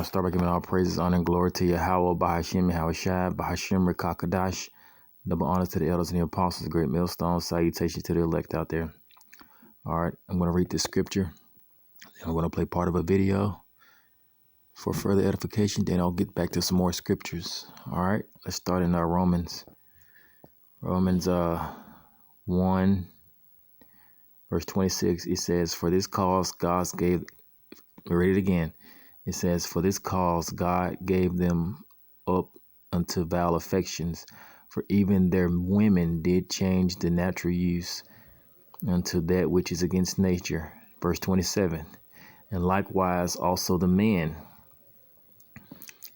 want to start by giving all praises, honor, and glory to Yahweh, Bahashim, Yahushai, Bahashim, Rekakadash. Double honors to the elders and the apostles, great millstone. Salutations to the elect out there. All right, I'm going to read this scripture. And I'm going to play part of a video for further edification. Then I'll get back to some more scriptures. All right, let's start in Romans. Romans 1, verse 26. It says, for this cause God gave, read it again. It says, for this cause God gave them up unto vile affections, for even their women did change the natural use unto that which is against nature. Verse 27. And likewise also the men,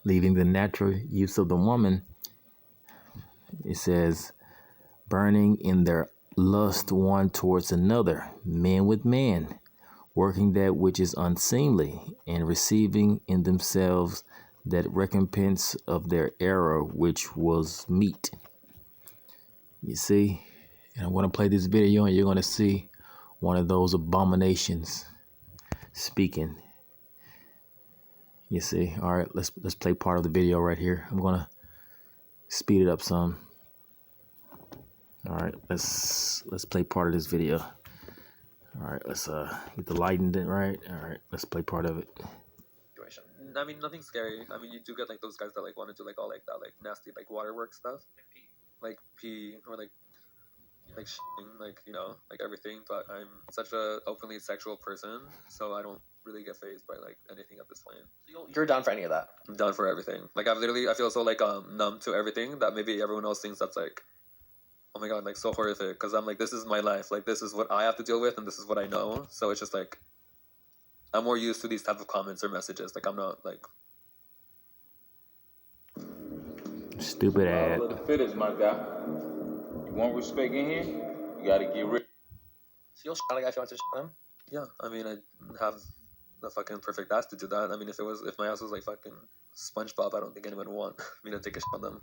leaving the natural use of the woman, it says, burning in their lust one towards another, men with men, working that which is unseemly, and receiving in themselves that recompense of their error, which was meat. You see, and I'm going to play this video, and you're going to see one of those abominations speaking. You see, all right, let's play part of the video right here. I'm going to speed it up some. All right, let's play part of this video. All right, let's get the lighting right. All right, let's play part of it. I mean, nothing scary. I mean, you do get like those guys that like want to do like all like that like nasty like waterwork stuff, like pee or like like you know like everything. But I'm such a openly sexual person, so I don't really get fazed by like anything at this point. You're down for any of that? I'm down for everything. Like I feel so like numb to everything that maybe everyone else thinks that's like, oh my god, like so horrific. Because I'm like, this is my life. Like this is what I have to deal with, and this is what I know. So it's just like, I'm more used to these type of comments or messages. Like I'm not like. Stupid ad. All of the fittest, my guy. You want respect in here? You gotta get rid. So you'll shot a guy if you want to shot him? Yeah, I mean, I have the fucking perfect ass to do that. I mean, if my ass was like fucking SpongeBob, I don't think anyone would want me to take a shot on them.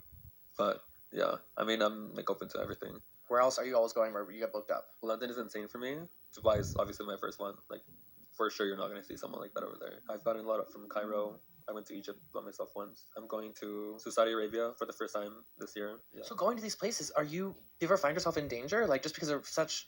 But yeah, I mean, I'm like open to everything. Where else are you always going where you get booked up? London is insane for me. Dubai is obviously my first one. Like, for sure, you're not gonna see someone like that over there. I've gotten a lot from Cairo. I went to Egypt by myself once. I'm going to Saudi Arabia for the first time this year. Yeah. So going to these places, do you ever find yourself in danger? Like, just because they're such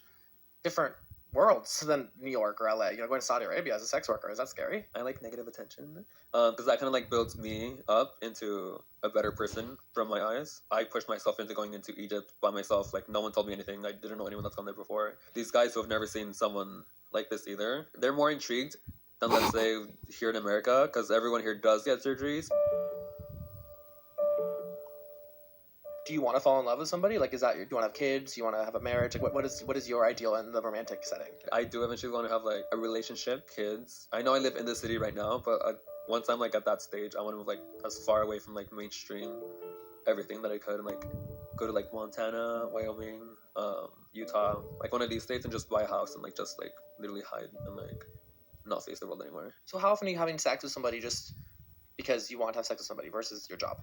different worlds than New York or LA, going to Saudi Arabia as a sex worker, is that scary? I like negative attention because that kind of like builds me up into a better person from my eyes. I pushed myself into going into Egypt by myself. Like no one told me anything. I didn't know anyone that's gone there before. These guys who have never seen someone like this either, they're more intrigued than let's say here in America, because everyone here does get surgeries. Do you want to fall in love with somebody? Like, do you want to have kids? Do you want to have a marriage? Like, what is your ideal in the romantic setting? I do eventually want to have like a relationship, kids. I know I live in the city right now, but once I'm like at that stage, I want to move like as far away from like mainstream everything that I could, and like go to like Montana, Wyoming, Utah, like one of these states, and just buy a house and like just like literally hide and like not face the world anymore. So how often are you having sex with somebody just because you want to have sex with somebody versus your job?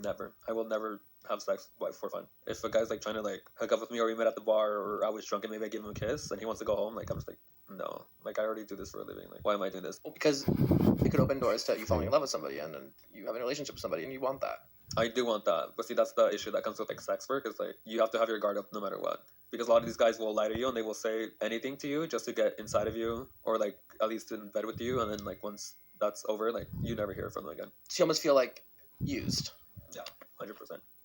Never. I will never have sex for fun. If a guy's like trying to like hook up with me, or we met at the bar, or I was drunk and maybe I give him a kiss and he wants to go home, like I'm just like, no. Like I already do this for a living. Like why am I doing this? Well, because it could open doors to you falling in love with somebody and then you having a relationship with somebody and you want that. I do want that. But see, that's the issue that comes with like sex work, is like you have to have your guard up no matter what. Because a lot of these guys will lie to you and they will say anything to you just to get inside of you, or like at least in bed with you, and then like once that's over, like you never hear from them again. So you almost feel like used. Yeah, 100%.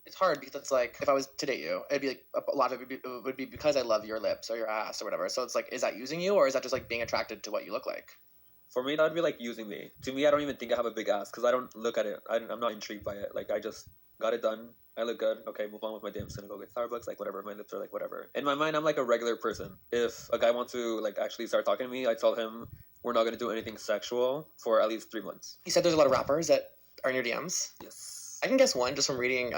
It's hard because it's like, if I was to date you, it'd be like a lot of it would be because I love your lips or your ass or whatever. So it's like, is that using you, or is that just like being attracted to what you look like? For me, that would be like using me. To me, I don't even think I have a big ass because I don't look at it. I'm not intrigued by it. Like I just got it done. I look good. Okay, move on with my day. I'm just gonna go get Starbucks, like whatever. My lips are like whatever. In my mind, I'm like a regular person. If a guy wants to like actually start talking to me, I tell him we're not gonna do anything sexual for at least 3 months. You said there's a lot of rappers that are in your DMs. Yes. I can guess one just from reading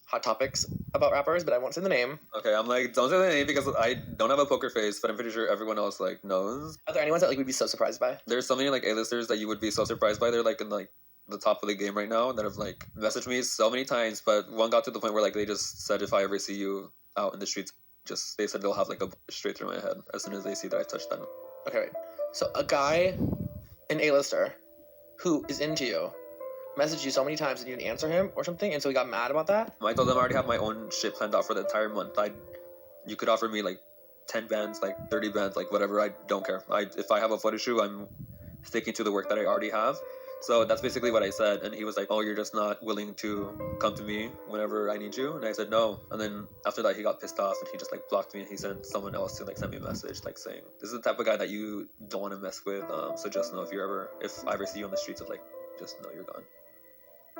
hot topics about rappers, but I won't say the name. Okay, I'm like, don't say the name because I don't have a poker face, but I'm pretty sure everyone else like knows. Are there any ones that like we'd be so surprised by? There's so many like A-listers that you would be so surprised by. They're like in like the top of the game right now that have like messaged me so many times, but one got to the point where like they just said if I ever see you out in the streets, just they said they'll have like a straight through my head as soon as they see that I touched them. Okay, wait. So a guy, an A-lister, who is into you messaged you so many times and you didn't answer him or something, and so he got mad about that? I told them I already have my own shit planned out for the entire month. You could offer me like 10 bands, like 30 bands, like whatever. I don't care. If I have a photo shoot, I'm sticking to the work that I already have. So that's basically what I said. And he was like, oh, you're just not willing to come to me whenever I need you. And I said, no. And then after that, he got pissed off and he just like blocked me. And he sent someone else to like send me a message like saying, this is the type of guy that you don't want to mess with. So just know if I ever see you on the streets, of like, just know you're gone.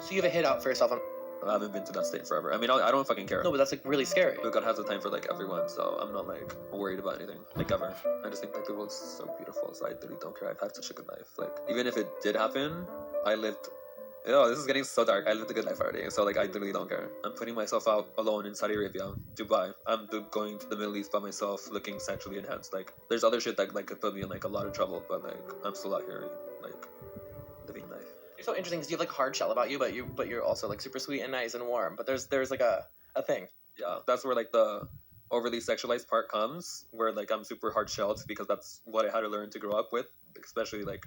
So you have a hit out for yourself on... I haven't been to that state forever. I mean, I don't fucking care. No, but that's like really scary. But God has a time for like everyone, so I'm not like worried about anything, like ever. I just think like the world's so beautiful, so I really don't care. I've had such a good life. Like even if it did happen, I lived. This is getting so dark. I lived a good life already, so like I literally don't care. I'm putting myself out alone in Saudi Arabia, Dubai. I'm going to the Middle East by myself, looking sexually enhanced. Like there's other shit that like could put me in like a lot of trouble, but like I'm still out here, like living life. You're so interesting because you have like a hard shell about you, but you're also like super sweet and nice and warm. But there's like a thing. Yeah, that's where like the overly sexualized part comes, where like I'm super hard shelled because that's what I had to learn to grow up with, especially like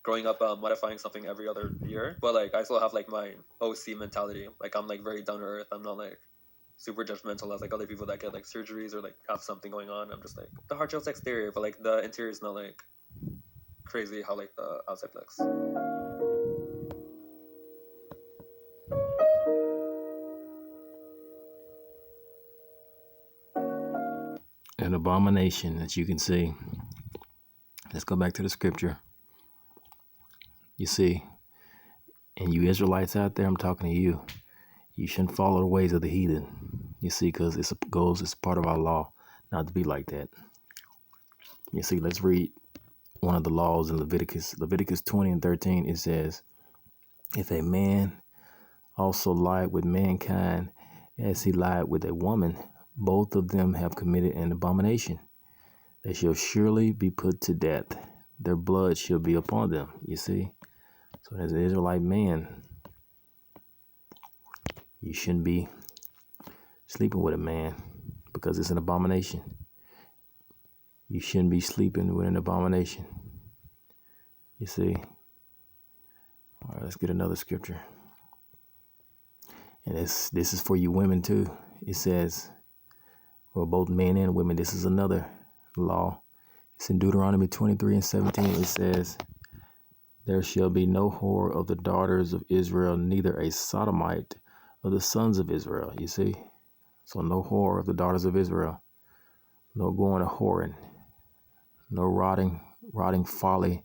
growing up modifying something every other year. But like I still have like my OC mentality. Like I'm like very down to earth. I'm not like super judgmental as like other people that get like surgeries or like have something going on. I'm just like the hard shell's exterior, but like the interior is not like crazy how like the outside looks. An abomination, as you can see. Let's go back to the scripture. You see, and you Israelites out there, I'm talking to you. You shouldn't follow the ways of the heathen. You see, because it's part of our law not to be like that. You see, let's read one of the laws in Leviticus 20:13. It says, if a man also lied with mankind as he lied with a woman, both of them have committed an abomination. They shall surely be put to death. Their blood shall be upon them. You see? So as an Israelite man, you shouldn't be sleeping with a man because it's an abomination. You shouldn't be sleeping with an abomination. You see? All right, let's get another scripture. And this is for you women too. It says, well, both men and women, this is another law. It's in Deuteronomy 23:17. It says, there shall be no whore of the daughters of Israel, neither a sodomite of the sons of Israel. You see? So no whore of the daughters of Israel. No going a whoring. No rotting folly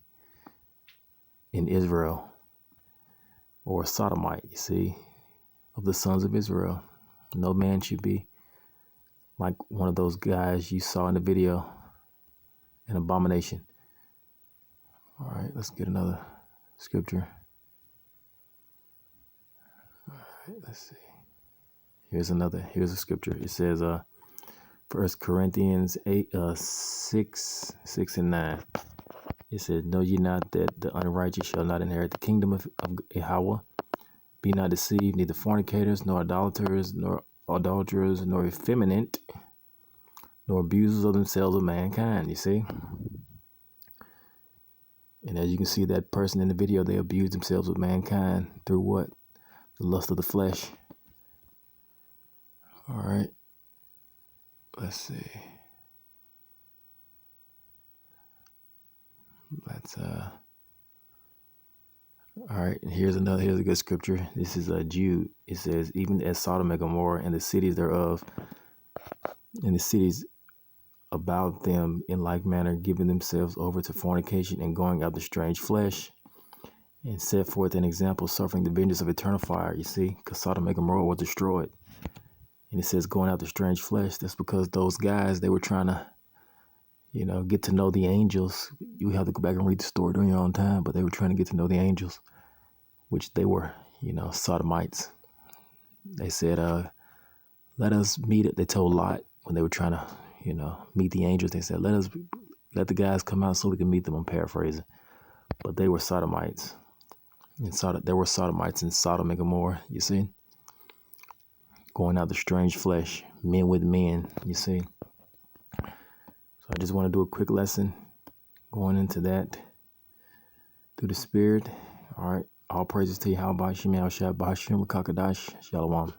in Israel. Or a sodomite, you see, of the sons of Israel. No man should be like one of those guys you saw in the video, an abomination. All right, let's get another scripture. All right, let's see. Here's a scripture. It says, 1 Corinthians 6:6-9. It says, know ye not that the unrighteous shall not inherit the kingdom of Yahweh? Be not deceived, neither fornicators, nor idolaters, nor adulterers, nor effeminate, nor abusers of themselves of mankind. You see? And as you can see, that person in the video, they abuse themselves with mankind through what? The lust of the flesh. All right. Let's see. All right, here's a good scripture. This is Jude. It says, even as Sodom and Gomorrah and the cities thereof, and the cities about them in like manner, giving themselves over to fornication and going after strange flesh, and set forth an example, suffering the vengeance of eternal fire. You see, because Sodom and Gomorrah was destroyed. And it says going after strange flesh. That's because those guys, they were trying to, get to know the angels. You have to go back and read the story during your own time, but they were trying to get to know the angels, which they were, sodomites. They said, let us meet it. They told Lot when they were trying to, meet the angels. They said, let the guys come out so we can meet them. I'm paraphrasing. But they were sodomites. And there were sodomites in Sodom and Gomorrah, you see? Going out the strange flesh, men with men, you see? So I just want to do a quick lesson going into that through the Spirit. All right. All praises to Yahweh Bahashim Yahushua Bahashim Rakakadash. Shalom.